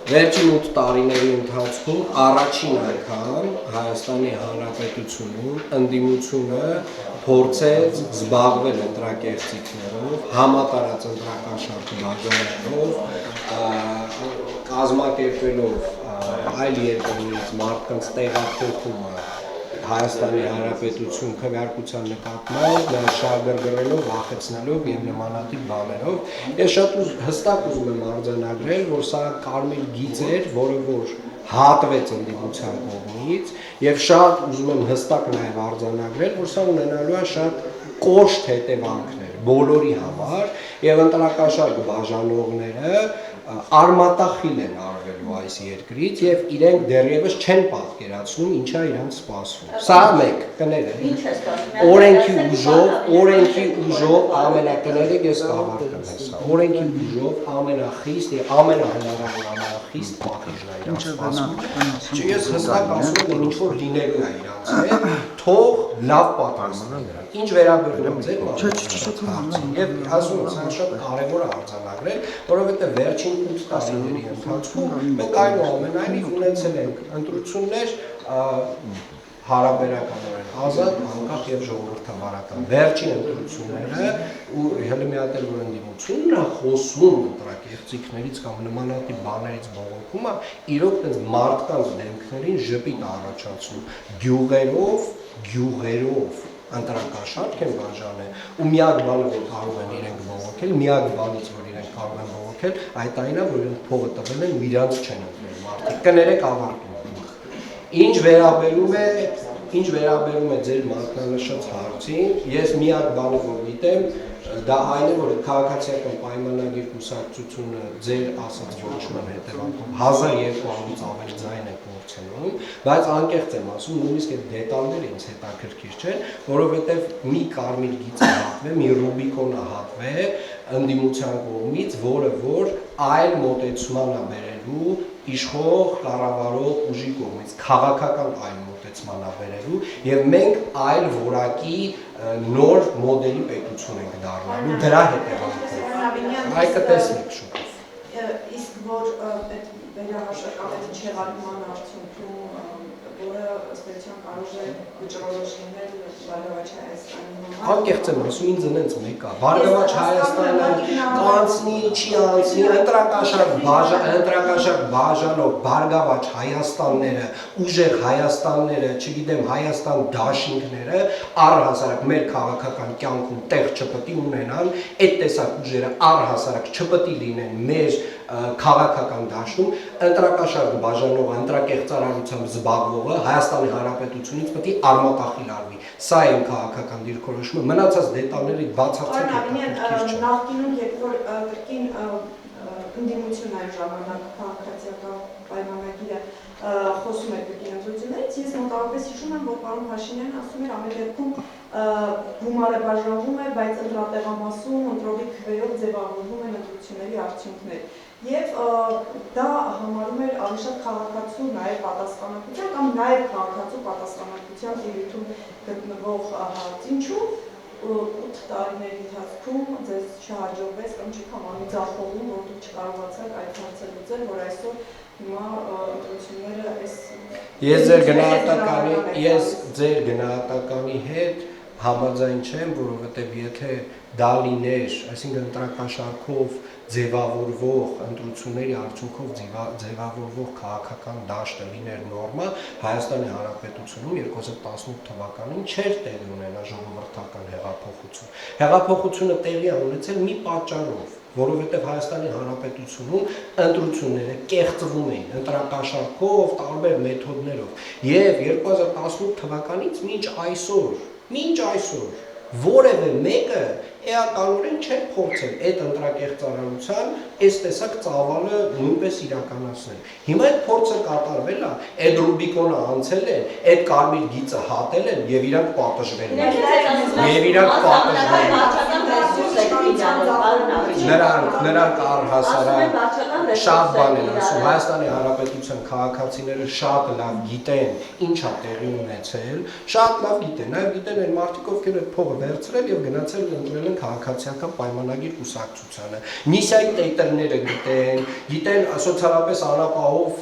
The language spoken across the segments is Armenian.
Վերջին 8 տարիների ընթացքում առաջին անգամ Հայաստանի Հանրապետությունում ընդդիմությունը փորձեց զբաղվել ընտրակեղծիքներով, համատարած ընտրական բաժանումներով, կազմակերպելով այլ երկրներից մարդկանց տեղափոխումը Հայաստանի Հանրապետություն քվեարկության նկատմամբ շահագրգռելով, վախեցնելով եւ նմանատիպ բաներով։ Ես շատ հստակ ուզում եմ արձանագրել, որ սա կարմիր գիծ էր, որը որ հատվեց ընդդիմության կողմից, եւ շատ ուզում եմ հստակ նաեւ արձանագրել, որ սա ունենալու է շատ կոշտ հետևանքներ բոլորի համար եւ ընտրակաշարք բաժանողները արմատախիլ են արվելու այս երկրից եւ իրենք դեռևս չեն պատկերացնում ինչա իրանց սպասվում։ Սա մեկ կներեք։ Օրենքի ուժով ամենակներեք ես կավարտեմ հեսա։ Օրենքի ուժով ամենախիստ եւ ամենահնարավոր ամենախիստ պատիժն է իրանց սպասվում։ Ես հստակ ասում եմ ինչ որ լինելու է իրանց հետ, թող լավ պատասխան նրան։ Ինչ վերաբերում է ձեր եւ ասում եմ սա շատ կարեւոր է արձանագրել, որովհետեւ վերջին 8 տարիների ընթացքում մենք այնուամենայնիվ ունեցել ենք ընտրություններ հարաբերականորեն ազատ, անկախ եւ ժողովրդավարական։ Վերջին ընտրությունները ու հələ մի հատ էլ որ ընդդիմությունն է խոսում ընտրակեղծիքներից կամ նմանատիպ բաներից բողոքում է, իրոք դες մարդկանց դեմքներին ժպիտ առաջացնում գյուղերով ընտրակաշարք են բաժանել ու միակ բանը որ կարող են իրենք բողոքել, միակ բանից որ իրենք կարող են բողոքել, այդ այն է որ իրենք փողը տվել են ու իրանց չեն ընտրել մարդիկ։ Կներեք ավարտում։ Ինչ վերաբերում է ձեր մատնանշած հարցին, ես միակ բանը որ գիտեմ, դա այն է որ քաղաքացիական պայմանագիր կուսակցությունը ձեր ասած որոշման հետևանքով 1200-ից ավել ձայն է կորցնում, բայց անկեղծ եմ ասում, նույնիսկ այդ դետալները ինձ հետաքրքիր չեն, որովհետև մի կարմիր գիծ է հատվել, մի ռուբիկոն է հատվել ընդդիմության կողմից, որը որ այլ մոտեցման է բերելու իշխող կառավարող ուժի կողմից, քաղաքական այլ մոտեցման է բերելու եւ մենք այլ որակի նոր մոդելի պետություն ենք դառնալու դրա հետևանքով։ Այ կտեսնեք շուտով։ Իսկ որ այդ վերահաշակավետի չեղարկման արդյունքում որը ըստ կարող է վճռորոշ լինել Բարգավաճ Հայաստանի համար։ Անկեղծ եմ ասում, ինձ ինձ մեկ է։ Բարգավաճ Հայաստանը կանցնի, չի անցնի, ընտրակաշարք բաժանող Բարգավաճ Հայաստանները, ուժեղ Հայաստանները, չգիտեմ, Հայաստան դաշինքները առհասարակ մեր քաղաքական կյանքում տեղ չպետք ունենան, այդ տեսակ ուժերը առհասարակ չպետք լինեն մեր քաղաքական դաշտում, ընտրակաշարք բաժանող, ընտրակեղծարարությամբ զբաղվողը Հայաստանի Հանրապետությունից պետք է արմատախիլ արվի։ Սա է քաղաքական դիրքորոշումը, մնացած դետալների բացարձակ նախկինում երբ որ կրկին ընդդիմությունն այն ժամանակ քաղաքացիական պայմանագիրը խոսում էր կրկին ընտրություններից, ես մոտավորապես հիշում եմ, որ պարոն Փաշինյանն ասում էր ամեն դեպքում գումարը բաժանվում է, բայց ընտրատեղամասում ընտրողի քվեով ձևավորվում են ընտրությունների արդյունքներ։ Եվ դա համարում էր ավելի շատ քաղաքացու նաև պատասխանատվության կամ նաև քաղաքացու պատասխանատվության տիրույթում գտնվող հարց։ Ինչու 8 տարիների ընթացքում ձեզ չհաջողվեց կամ չքամ անիծախողում, որ դուք չկարողացաք այդ հարցը լուծել, որ այսօր հիմա ընտրությունները այս ես ձեր գնահատականի հետ համաձայն չեմ, որովհետև եթե դա լիներ, այսինքն ընտրակաշարքով ձևավորվող ընտրությունների արդյունքով ձևավորվող քաղաքական դաշտը լիներ նորմա, Հայաստանի Հանրապետությունում 2018 թվականին չէր տեղի ունենա ժողովրդական հեղափոխություն։ Հեղափոխությունը տեղի է ունեցել մի պատճառով, որովհետև Հայաստանի Հանրապետությունում ընտրությունները կեղծվում էին ընտրակաշարքով, տարբեր մեթոդներով, եւ 2018 թվականից մինչ այսօր որևէ մեկը էականորեն չէր փորձել այդ ընտրակեղծարարության այս տեսակ ծավալը նույնպես իրականացնել։ Հիմա այդ փորձը կատարվել է, այդ ռուբիկոնը անցել է, այդ կարմիր գիծը հատել են եւ իրանք պատժվել են։ Նրանք առհասարակ շատ բան են ասում, Հայաստանի Հանրապետության քաղաքացիները շատ լավ գիտեն ինչ է տեղի ունեցել, շատ լավ գիտեն, նաև գիտեն այն մարդիկ, ովքեր այդ փողը վերցրել եւ գնացել ընտրել են քաղաքացիական պայմանագիր կուսակցությանը։ Նիսայի տեյտերները գիտեն սոցիալապես անապահով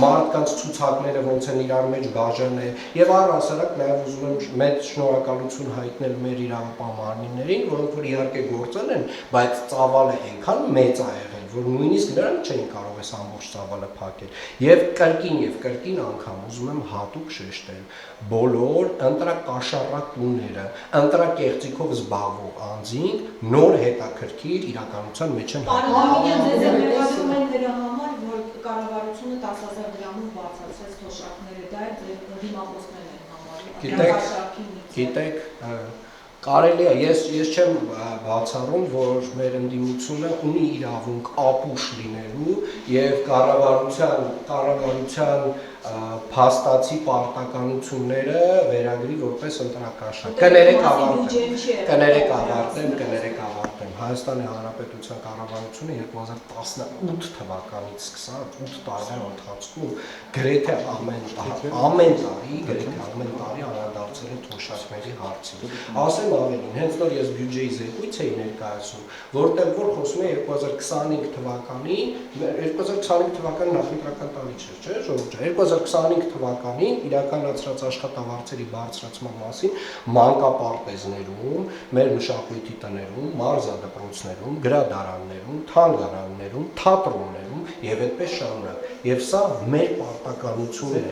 մարդկանց ցուցակները ոնց են իրար մեջ բաժանել եւ առհասարակ նաև ուզում եմ մեծ շնորհակալություն հայտնել մեր իրավապահ մարմիններին, որոնք որ իհարկե գործել են, բայց ծավալը այնքան մեծ է եղել, որ նույնիսկ նրանք չէին կարող այս ամբողջ ծավալը փակել։ Եվ կրկին անգամ ուզում եմ հատուկ շեշտել բոլոր ընտրակաշառակ տունները, ընտրակեղծիքով զբաղվող անձինք նոր հետաքրքիր իրականության մեջ են հայտնվում դրա համար, որ կառավարությունը 10,000 դրամով բացացրեց թոշակները, դա է դիմախոսներն են համարում։ Գիտեք, կարելի է, ես չեմ բացառում, որ մեր ընդդիմությունը ունի իրավունք ապուշ լինելու եւ կառավարության փաստացի պարտականությունները վերագրի որպես ընտրակաշառք։ Կներեք ավարտեմ։ Հայաստանի Հանրապետության կառավարությունը 2018 թվականից սկսած 8 տարվա ընթացքում գրեթե ամեն տարի անդրադարձել է թոշակների հարցին։ Ասեմ ավելին, հենց նոր ես բյուջեի զեկույց էի ներկայացնում, որտեղ որ խոսում է 2025 թվականի նախընտրական տարի չէ, չէ՞, ժողովուրդ, 2025 թվականին իրականացրած աշխատավարձերի բարձրացման մասին մանկապարտեզներում, մեր մշակույթի տներում, մարզադպրոցներում, գրադարաններում, թանգարաններում, թատրոններում եւ այդպես շարունակ։ Եւ սա մեր պարտականությունն է։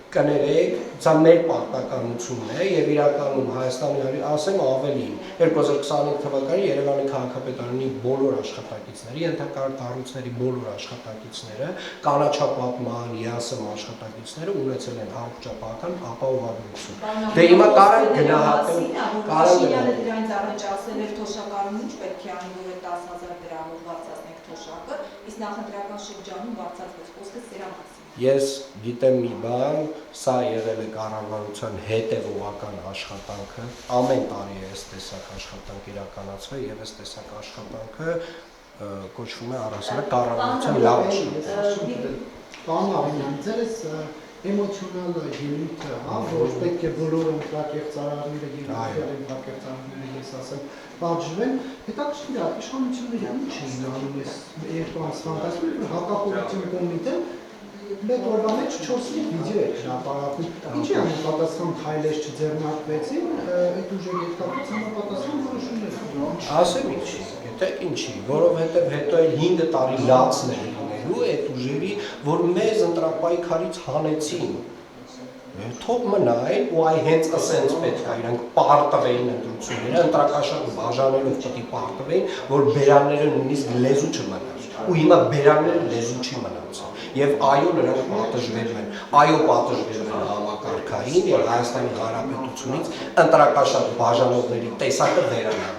Կներեք, սա մեր պարտականությունն է եւ իրականում Հայաստանի ասեմ ավելին 2025 թվականին Երևանի քաղաքապետարանի բոլոր աշխատակիցների, ենթակառույցների բոլոր աշխատակիցները, կանաչապատման, ԵԱՍՄ աշխատակիցները ունեցել են առողջապահական ապահովագրություն։ Դե հիմա կարան գնահատել, Փաշինյանը դրանից առաջ ասել էր թոշակառուն ինչ պետք է անի, որ 10,000 դրամով բացացնենք թոշակը, իսկ նախընտրական շրջանում բացացվեց խոսքը սրա մասին։ Ես գիտեմ մի բան, սա եղել է կառավարության հետևողական աշխատանքը, ամեն տարի է այս տեսակ աշխատանք իրականացվել եւ այս տեսակ աշխատանքը կոչվում է առհասարակ կառավարության լավ աշխատանք։ Պարոն Ավինյան, ձեզ էմոցիոնալ ելույթը, որ պետք է բոլոր ընտրակեղծարարները եւ ընտրակեղծարարները ես ասեմ, պատժվեն, հետաքրքիր է, իշխանությունները ինչ էին անում այս երկու անցկացում, որ հակապոլիտիկական կոմիտեն մեկ օրվա մեջ 4 վիդեո է հրապարակում։ Ինչի համապատասխան քայլեր չձեռնարկվեցին, այդ ուժերի հետ կապված համապատասխան որոշումներ։ Ասեմ ինչի, գիտեք ինչի, որովհետև հետո էլ 5 տարի լացն է լինելու այդ ուժերի, որ մեզ ընտրապայքարից հանեցին։ Թող մնային ու այ հենց ասենց պետք է իրանք պարտվեին ընտրությունները, ընտրակաշառք բաժանելով պիտի պարտվեին, որ բերանները նույնիսկ լեզու չմնար։ Ու հիմա բերանները լեզու չի մնացել։ Եվ այո, նրանք պատժվել են, համակարգային եւ Հայաստանի Հանրապետությունից ընտրակաշառք բաժանողների տեսակը վերանալ։